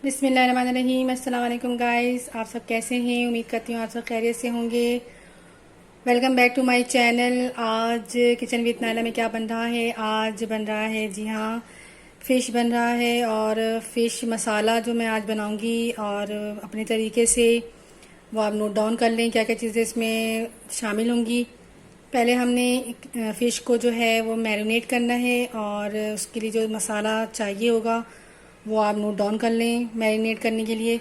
बिस्मिल्लाहिर्रहमानिर्रहीम। अस्सलाम वालेकुम गाइस, आप सब कैसे हैं? उम्मीद करती हूँ आप सब खैरियत से होंगे। Welcome back to my channel. आज किचन विद नायला में क्या बन रहा है? आज बन रहा है, जी हाँ, फ़िश बन रहा है। और फ़िश मसाला जो मैं आज बनाऊंगी और अपने तरीके से वो आप नोट डाउन कर लें क्या क्या चीज़ें इसमें शामिल होंगी। पहले हमने फ़िश को जो है वो मैरिनेट करना है और उसके लिए जो मसाला चाहिए होगा वो आप नोट डाउन कर लें मैरिनेट करने के लिए।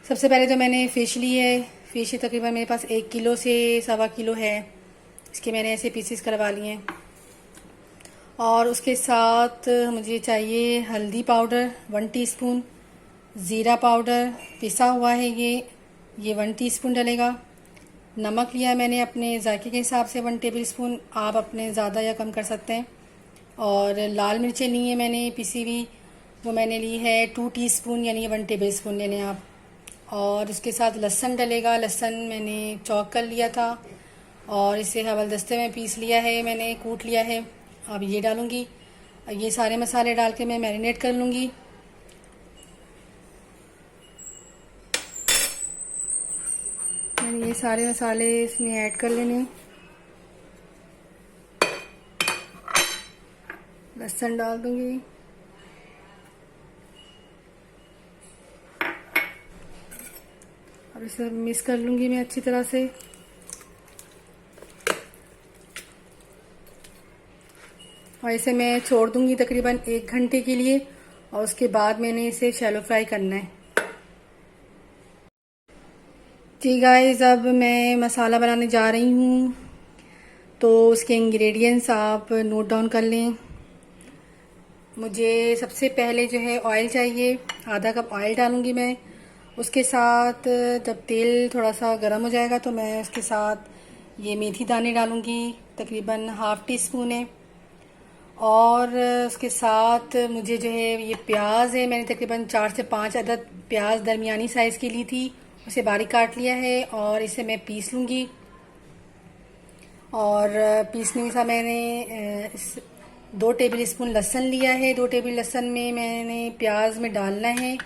सबसे पहले तो मैंने फ़िश ली है। फ़िश तकरीबन मेरे पास 1 किलो से 1.25 किलो है। इसके मैंने ऐसे पीसेस करवा लिए हैं। और उसके साथ मुझे चाहिए हल्दी पाउडर 1 टीस्पून, ज़ीरा पाउडर पिसा हुआ है ये 1 टीस्पून डलेगा। नमक लिया मैंने अपने जायके के हिसाब से 1 टेबल स्पून, आप अपने ज़्यादा या कम कर सकते हैं। और लाल मिर्चें ली हैं मैंने पिसी हुई, वो मैंने ली है 2 टीस्पून, यानी 1 टेबल स्पून ले लें आप। और उसके साथ लहसुन डलेगा। लहसुन मैंने चॉप कर लिया था और इसे हवलदस्ते में पीस लिया है, मैंने कूट लिया है। अब ये डालूँगी। ये सारे मसाले डाल के मैं मैरिनेट कर लूँगी। मैंने ये सारे मसाले इसमें ऐड कर लेने। लहसुन डाल दूँगी। अब इसे मिक्स कर लूँगी मैं अच्छी तरह से। और इसे मैं छोड़ दूँगी तकरीबन 1 घंटे के लिए और उसके बाद मैंने इसे शैलो फ्राई करना है। जी गाइस, अब मैं मसाला बनाने जा रही हूँ, तो उसके इंग्रेडिएंट्स आप नोट डाउन कर लें। मुझे सबसे पहले जो है ऑयल चाहिए, आधा कप ऑयल डालूँगी मैं। उसके साथ जब तेल थोड़ा सा गर्म हो जाएगा तो मैं उसके साथ ये मेथी दाने डालूँगी, तकरीबन ½ टीस्पून है। और उसके साथ मुझे जो है ये प्याज है, मैंने तकरीबन 4 से 5 अदद प्याज दरमियानी साइज़ की ली थी, उसे बारीक काट लिया है और इसे मैं पीस लूँगी। और पीसने के साथ मैंने 2 टेबल स्पून लहसुन लिया है। 2 टेबल लहसुन में मैंने प्याज में डालना है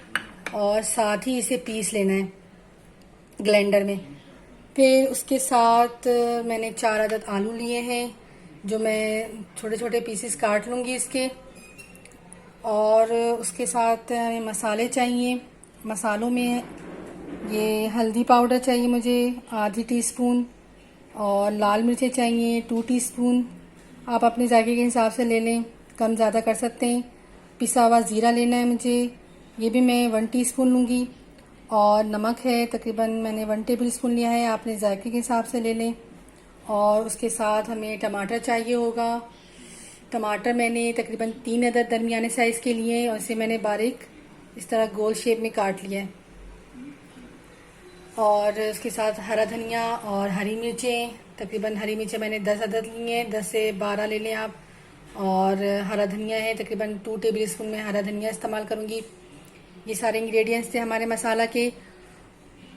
और साथ ही इसे पीस लेना है ग्राइंडर में। फिर उसके साथ मैंने 4 अदद आलू लिए हैं, जो मैं छोटे छोटे पीसेस काट लूँगी इसके। और उसके साथ मसाले चाहिए। मसालों में ये हल्दी पाउडर चाहिए मुझे ½ टीस्पून, और लाल मिर्चें चाहिए 2 टीस्पून। आप अपने जायके के हिसाब से ले लें, कम ज़्यादा कर सकते हैं। पिसा हुआ ज़ीरा लेना है मुझे, ये भी मैं 1 टीस्पून लूँगी। और नमक है तकरीबन मैंने 1 टेबल स्पून लिया है, आपने जायके के हिसाब से ले लें। और उसके साथ हमें टमाटर चाहिए होगा। टमाटर मैंने तकरीबन 3 अदद दरमियाने साइज़ के लिए और इसे मैंने बारीक इस तरह गोल शेप में काट लिया है। और उसके साथ हरा धनिया और हरी मिर्चें, तकरीबन हरी मिर्चें मैंने 10 अदद ली हैं, 10 से 12 ले लें आप। और हरा धनिया है तकरीबन 2 टेबल स्पून में हरा धनिया इस्तेमाल करूँगी। ये सारे इंग्रेडिएंट्स थे हमारे मसाला के।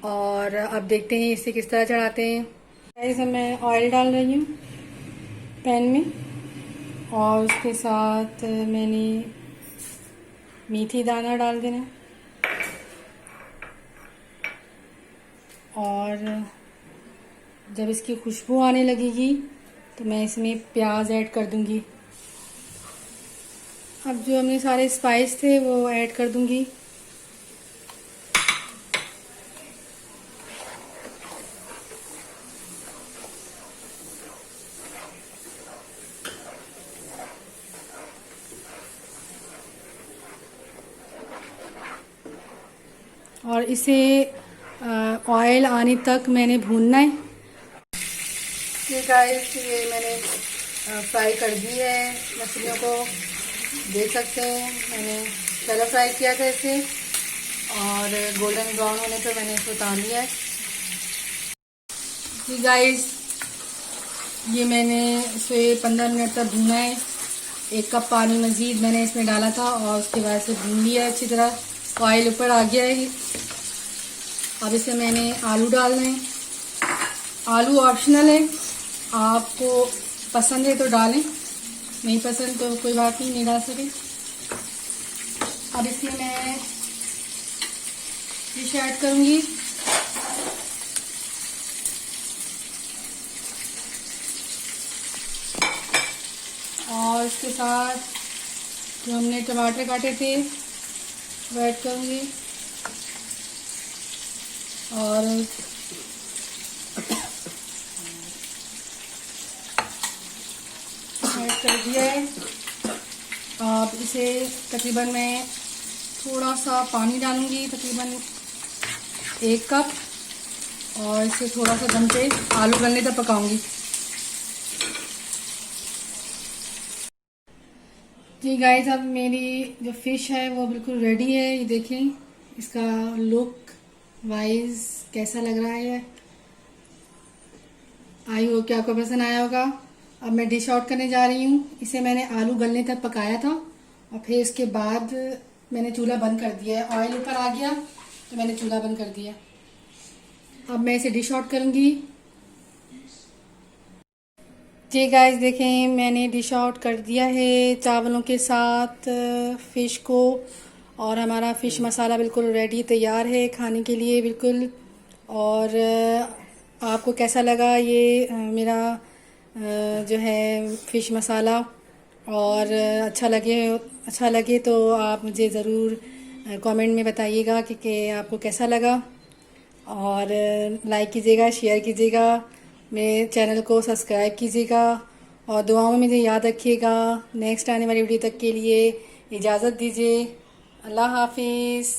और अब देखते हैं इसे किस तरह चढ़ाते हैं। गाइस, मैं ऑयल डाल रही हूँ पैन में और उसके साथ मैंने मेथी दाना डाल देना। और जब इसकी खुशबू आने लगेगी तो मैं इसमें प्याज ऐड कर दूंगी। अब जो हमने सारे स्पाइस थे वो ऐड कर दूंगी। और इसे ऑयल आने तक मैंने भूनना है। ये गाइस, ये मैंने फ्राई कर दी है मछलियों को, देख सकते हैं मैंने पहले फ्राई किया था इसे और गोल्डन ब्राउन होने पर मैंने इसे उतार लिया है। ये गाइस, ये मैंने इसे 15 मिनट तक भूना है। 1 कप पानी मज़ीद मैंने इसमें डाला था और उसके बाद से भून लिया अच्छी तरह। ऑयल ऊपर आ गया है। अब इसे मैंने आलू डालना है। आलू ऑप्शनल है, आपको पसंद है तो डालें, नहीं पसंद तो कोई बात नहीं डाल सकें। अब इसमें मैं फिश ऐड करूंगी। और इसके साथ जो हमने टमाटर काटे थे वो ऐड करूंगी। और ऐड कर दिया है। अब इसे तकरीबन मैं थोड़ा सा पानी डालूंगी, तकरीबन 1 कप, और इसे थोड़ा सा दम पे आलू गलने तक पकाऊंगी। जी गाइस, अब मेरी जो फिश है वो बिल्कुल रेडी है। ये देखें इसका लुक वाइज कैसा लग रहा है। आई होप कि आपको पसंद आया होगा। अब मैं डिश आउट करने जा रही हूँ। इसे मैंने आलू गलने तक पकाया था और फिर इसके बाद मैंने चूल्हा बंद कर दिया है। ऑयल ऊपर आ गया तो मैंने चूल्हा बंद कर दिया। अब मैं इसे डिश आउट करूँगी। जी गाइस, देखें मैंने डिश आउट कर दिया है चावलों के साथ फ़िश को। और हमारा फ़िश मसाला बिल्कुल रेडी तैयार है खाने के लिए बिल्कुल। और आपको कैसा लगा ये मेरा जो है फ़िश मसाला? और अच्छा लगे तो आप मुझे ज़रूर कमेंट में बताइएगा कि आपको कैसा लगा। और लाइक कीजिएगा, शेयर कीजिएगा, मेरे चैनल को सब्सक्राइब कीजिएगा और दुआओं में मुझे याद रखिएगा। नेक्स्ट आने वाली वीडियो तक के लिए इजाज़त दीजिए। अल्लाह हाफिज़।